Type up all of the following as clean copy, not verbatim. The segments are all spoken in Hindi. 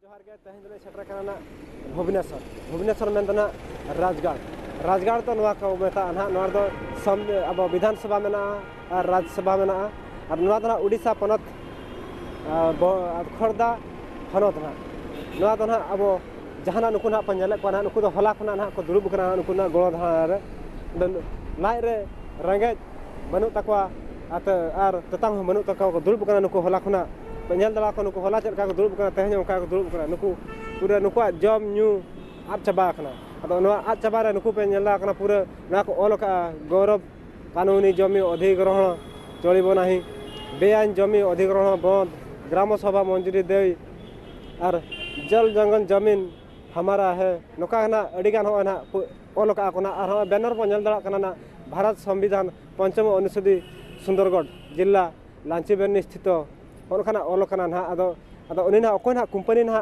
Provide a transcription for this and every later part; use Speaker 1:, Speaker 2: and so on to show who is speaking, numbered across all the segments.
Speaker 1: जोहार के तेहन दिले सेटर करना भुवनेश्वर मेंदना राजगढ़ तो नवा को मेता ना नवा दो सम अब विधानसभा में ना राज्यसभा में ना और नवा दो उड़ीसा पनत खोर्दा हनत ना नवा दो अब जहां नुकु ना पंजले को ना नुकु दो हला खना ना को दुरुब करा नुकु ना गोड़ धार लाइ रे रंगे बनु तकवा आर ततांग बनु तकवा को दुरुब करा नुकु हला खना पेंजल दला को नुकु हला चेक का दुरुब करा तेहन उनका को दुरुब करा नुकु पूरा नुकु जम न्यू आद चबा कना अदो नवा आद चबा रे नुकु पेंजल ला कना पूरा ना को ओल का गौरव कानूनी जमी अधिग्रहण चलिबो नाही बेआईन जमी अधिग्रहण बंद ग्राम सभा मंजूरी दे और जल जंगल जमीन हमारा है नोका ना अडिगान हो ना ओल का कोना और बैनर पेंजल दला कना ना भारत संविधान पंचम अनुसूची सुंदरगढ़ जिला लांचीबेन स्थित ओनखाना ओलखाना ना अदो अदो उनी ना अकोय ना कंपनी ना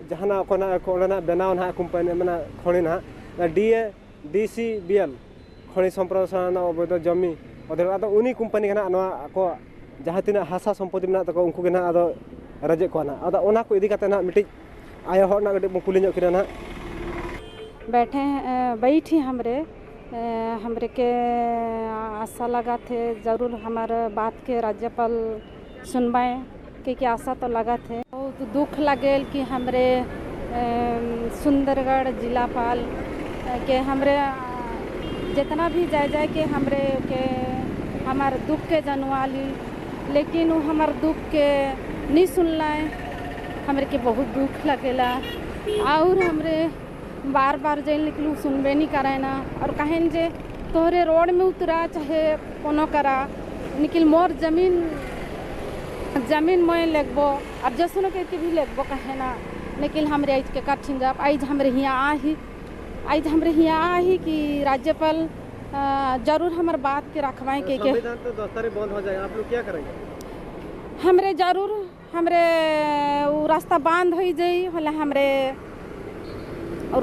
Speaker 1: जहाना अकोना कोना बनाव ना कंपनी माने खणी ना DCBL खणी संप्रसारण अवैध जमी अदो अदो उनी कंपनी ना नवा को जहां तिना हासा संपत्ति ना तको उनको के ना अदो रजे को ना अदो ओना को इदी कते ना मिटी आया हो ना गडे कुली नो किना ना
Speaker 2: बैठी हमरे के आशा लगा थे जरूर हमारे बात के राज्यपाल सुनवाए के आशा तो लगा थे। बहुत दुख लगे कि हमरे सुंदरगढ़ जिलापाल के हमरे जितना भी जाए के हमरे के हमार दुख के जनवाली लेकिन वो हमार दुख के नहीं सुनला हमरे के बहुत दुख लगेला और हमरे बार बार जेल निकलू सुनबे नहीं करे ना और कहें जे तोहरे रोड में उतरा चाहे कोनो करा निकल मोर जमीन मैं लेगबो अब जैसनो के भी लेगबो कहे ना लेकिन हमरे आज के कठिन जाब आज हमरे हिया आही कि राज्यपाल जरूर हमार बात के रखवाएं के
Speaker 1: संविधान तो दस्तारे बंद हो जाएगा आप लोग क्या करेंगे
Speaker 2: हमरे जरूर हमरे वो रास्ता बंद हो जाई होला हमरे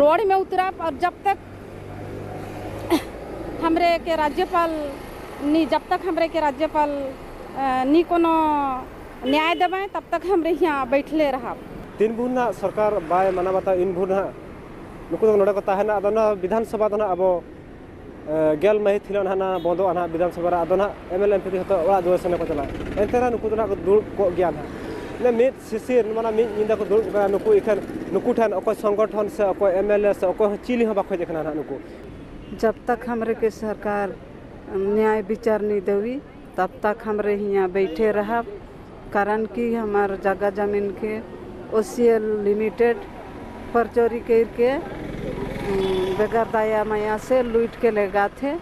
Speaker 2: रोड में उतरा और जब तक हमरे के राज्यपाल नी कोनो न्याय देवें तब तक हमरे यहाँ बैठले रहा
Speaker 1: तीन भून ना सरकार बाय माना बता इन भून ना नुकु नोडे को ताहेना अदो ना विधानसभा दो ना अब गेल मही थिलो ना बंदो ना विधानसभा रा अदो ना MLA MP हतो ओड़ा दुआर सने को चला एंतेरा नुकु ना को दुड़ को गया ना ने मित सिसिर माना मित निंदा को दुड़ करा नुकु इखन नुकु ठन अको संगठन से अको MLA से अको चिली हो बाखो देखना ना नुकु
Speaker 3: जब तक हमरे के सरकार न्याय विचार नहीं देवी तब तक हमरे यहाँ बैठे रहा कारण कि हमार जगह जमीन के OCL लिमिटेड पर चोरी करके बेगर दाया माया से लूट के ले गए थे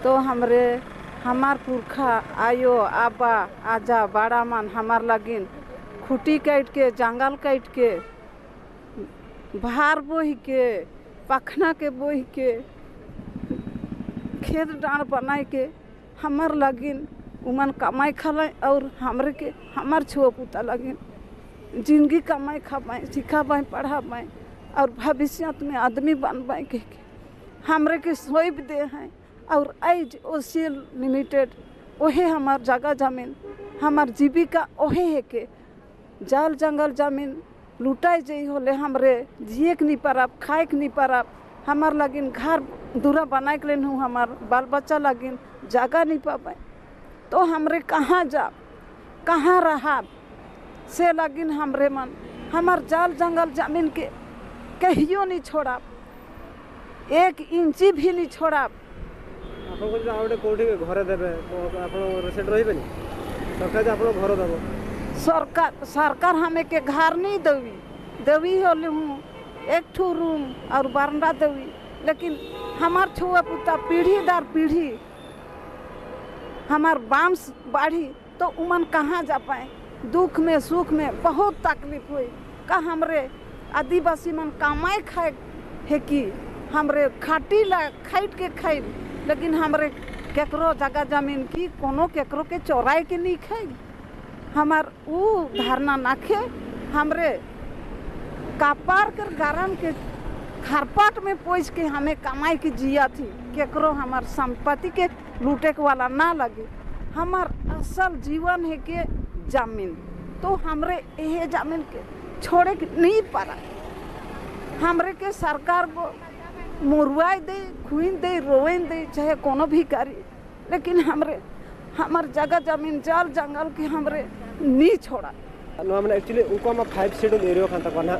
Speaker 3: तो हमार पुरखा आयो आबा आजा बड़ा मन हमार लगिन खुटी काट के जंगल काट के भार बोही के पखना के बोही के खेत डाँड़ बनाए के हमार लगिन उमन कमाई खलाए और हमरे के हमार छुआ पुता लगिन जिंदगी कमाई खाए सिखा पाए पढ़ा पाए और भविष्य में आदमी बन पाए के हमरे के सोच दे हैं और आज OCL लिमिटेड ओहे हमार जगह जमीन हमार जीविका ओहे है के जल जंगल जमीन लुटाई जाइ होले हमरे जिए के नहीं पारब खाए के नहीं पारब हमार लगिन घर दूरा बनाए के लेन हमार बाल बच्चा लगिन जगह नहीं पा पाए तो हमरे कहाँ जा कहाँ रहा से लगिन हमरे मन हमार जल जंगल जमीन के कहियो नहीं छोड़ा 1 इंची भी नहीं छोड़ा
Speaker 1: आपन को आवडे कोठी घरे देबे आपन रेसिडेंट रहिबेनी सरकार आपन घर देबो
Speaker 3: सरकार हमें के घर नहीं देवी होले हूँ 1 ठो रूम और बरंडा देवी लेकिन हमार छुआ पुता पीढ़ी दर पीढ़ी हमार वंश बढ़ी तो उमन कहाँ जा पाए दुख में सुख में बहुत तकलीफ हुई का हमरे आदिवासी मन कमाए खाए है कि हमरे खाटी ला खाइट के खाई लेकिन हमरे केकरो जगह जमीन की कोनो केकरो के चोराए के नहीं खाई हमार वो धारणा नाखे हमरे कापार कर गरम के खरपाट में पोछ के हमें कमाई के जिया थी केकरो हमार संपत्ति के लूटे के वाला ना लगे हमार असल जीवन है के जमीन तो हमरे यह जमीन के छोड़े नहीं पारा। हमरे के सरकार को मुरवाई दे, खुइन दे, रोइन दे, चाहे कोनो भी करी, लेकिन हमार जगह जमीन जल जंगल के हमरे नहीं छोड़ा।
Speaker 1: मैंने एक्चुअली उनको 5 शेड्यूल एरिया खान तक ना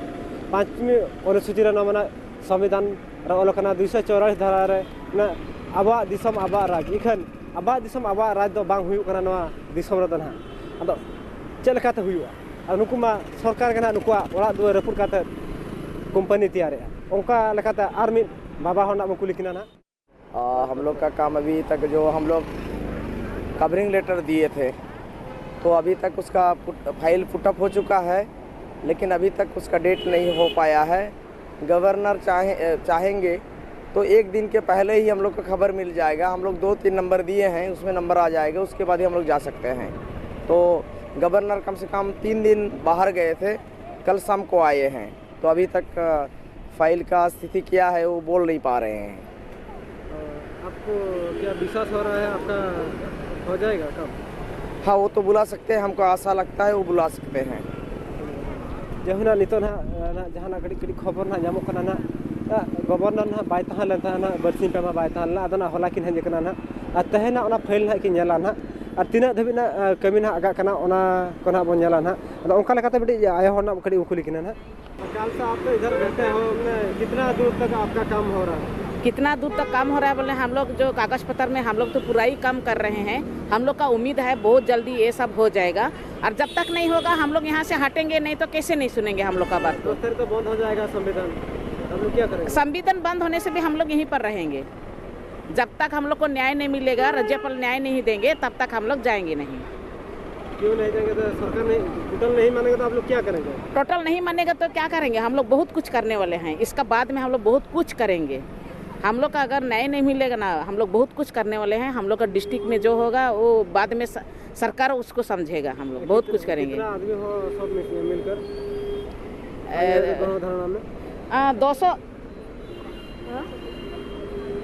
Speaker 1: 5वीं अनुसूची मैंने संविधान ऑलोकना 244 धारा रे ना आबा दिसम आबा राज इखन आबा दिसम आबा राज दो बांग हुई करना नवा दिसम रे ना अदो चलकाते हुआ और नुकु मा सरकार के ना नुकु ओड़ा दो रपुर काते कंपनी तैयार उनका लेकाते आर्मी बाबा होना मकुली किना ना।
Speaker 4: हम लोग का काम अभी तक जो हम लोग कवरिंग लेटर दिए थे तो अभी तक उसका फाइल पुटअप हो चुका है, लेकिन अभी तक उसका डेट नहीं हो पाया है। गवर्नर चाहेंगे तो 1 दिन के पहले ही हम लोग को खबर मिल जाएगा। हम लोग 2-3 नंबर दिए हैं, उसमें नंबर आ जाएगा, उसके बाद ही हम लोग जा सकते हैं। तो गवर्नर कम से कम 3 दिन बाहर गए थे, कल शाम को आए हैं, तो अभी तक फाइल का स्थिति क्या है वो बोल नहीं पा रहे हैं।
Speaker 1: आपको क्या विश्वास हो रहा है आपका हो जाएगा कब?
Speaker 4: हाँ, वो तो बुला सकते हैं, हमको आशा लगता है वो बुला सकते हैं।
Speaker 1: जहुना नितो ना जहाना कड़ी कड़ी खबर ना जामो कना ना गवर्नर ना बाय तहां लेता ना बरसिन पे मा बाय तहां ला अदना होला किन हेज कना ना तहेना ओना फाइल ना कि नेला ना और तीना धबी ना कमी ना आगा कना ओना कोना बन नेला ना अदो ओंका लेकाते बडी आय होना कड़ी उकुली किना ना। काल से आप तो इधर बैठे हो, कितना दूर तक आपका काम हो रहा है?
Speaker 5: कितना दूर तक काम हो रहा है बोले हम लोग जो कागज पत्र में हम लोग तो पूरा ही काम कर रहे हैं। हम लोग का उम्मीद है बहुत जल्दी ये सब हो जाएगा, और जब तक नहीं होगा हम लोग यहाँ से हटेंगे नहीं तो कैसे नहीं सुनेंगे हम लोग का बात को।
Speaker 1: तो बंद हो जाएगा संविधान, हम लोग क्या करेंगे?
Speaker 5: संविधान बंद होने से भी हम लोग यहीं पर रहेंगे। जब तक हम लोग को न्याय नहीं मिलेगा, राज्यपाल न्याय नहीं देंगे, तब तक हम लोग जाएंगे नहीं।
Speaker 1: क्यों नहीं जाएंगे? तो सरकार नहीं टोटल नहीं मानेगा तो आप लोग क्या करेंगे?
Speaker 5: टोटल नहीं मानेगा तो क्या करेंगे? हम लोग बहुत कुछ करने वाले हैं, इसका बाद में हम लोग बहुत कुछ करेंगे। हम लोग का अगर न्याय नहीं मिलेगा ना, हम लोग बहुत कुछ करने वाले हैं। हम लोग का डिस्ट्रिक्ट में जो होगा वो बाद में सरकार उसको समझेगा। हम लोग बहुत कुछ करेंगे।
Speaker 1: कितना आदमी हो सब मिलकर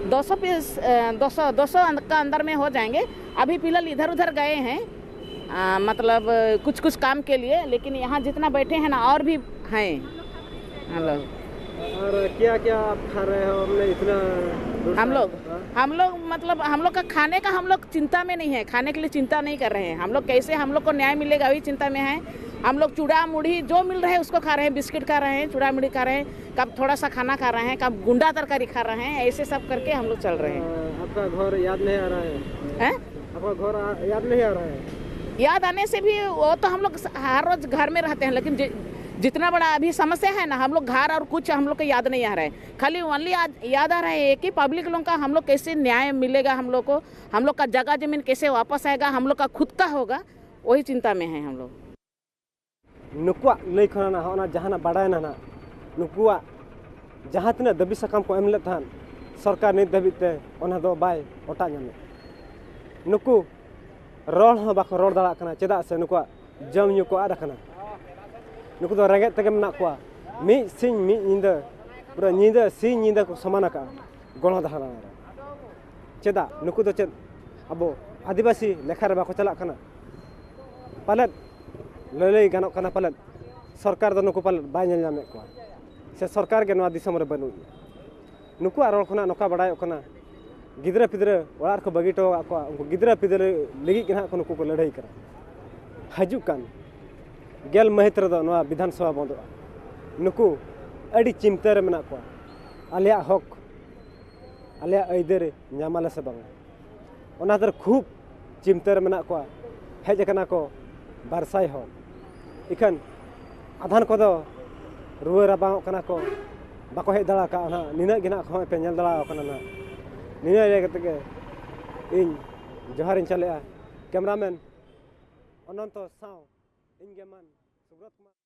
Speaker 5: 200 का अंदर में हो जाएंगे। अभी फिलहाल इधर उधर गए हैं, मतलब कुछ काम के लिए, लेकिन यहाँ जितना बैठे हैं ना और भी हैं हम लोग।
Speaker 1: और क्या क्या आप खा रहे हो? हमने इतना
Speaker 5: हम लोग मतलब हम लोग का खाने का हम लोग चिंता में नहीं है, खाने के लिए चिंता नहीं कर रहे हैं। हम लोग कैसे हम लोग को न्याय मिलेगा वही चिंता में है। हम लोग चूड़ा मुढ़ी जो मिल रहा है उसको खा रहे हैं, बिस्किट खा रहे हैं, चूड़ा मुढ़ी खा रहे हैं, कब थोड़ा सा खाना खा रहे हैं, कब गुंडा तरकारी खा रहे हैं, ऐसे सब करके हम लोग चल रहे हैं।
Speaker 1: आपका घर याद नहीं आ रहा है? आपका घर याद नहीं आ रहा है?
Speaker 5: याद आने से भी वो तो हम लोग हर रोज घर में रहते हैं, लेकिन जितना बड़ा अभी समस्या है ना, हम लोग घर और कुछ हम लोग को याद नहीं आ रहा है। खाली ओनली याद आ रहा है कि पब्लिक लोगों का हम लोग कैसे न्याय मिलेगा, हम लोग को हम लोग का जगह जमीन कैसे वापस आएगा, हम लोग का खुद का होगा, वही चिंता में है हम लोग।
Speaker 1: नुकुआ लई खना होना जहाना बाडायना ना नुकुआ जहां तना दबी सकाम को एमले थान सरकार नि दबिते ओना दो बाय ओटा ᱧᱟᱢᱮ नुकु रोड हो बाको रोड दाड़ा कना चेदा से नुकुआ जम ᱧᱩ को आदा कना नुकु दो रेंगे तगे मना कोआ मी सिंह मी निंदा पूरा निंदा सिंह निंदा को समान का गणो दहाना चेदा नुकु दो चेद अबो आदिवासी लेखा रे बाको चला कना पालत ललई गानो कना पालत सरकार दो नुकु पालत बाय ᱧᱮᱞ ᱧᱟᱢᱮ कोआ से सरकार के नवा दिसम रे बनु नुकु रोड खना नोका बडाय कना गिद्रा पिद्रा ओळार को बगी टो को उनको गिद्रा पिद्रा लगी के ना को नुकु को लड़ाई करा हजू कान गेल महित्र दो नवा विधानसभा बंद नुकु अड़ी चिंता रे मना को आलिया हक आलिया अइदर ᱧᱟᱢᱟले से बांग ओना दर खूब चिंता रे मना को हेज कना को बारसाई हो इखन आधान को दो रुआ राबांग कना को बाको हेज दड़ा का ना निना गिना को पे नेल दड़ा कना ना निना रे कते इन जोहार इन चले कैमरामैन अनंत साव इन गेमान सुब्रत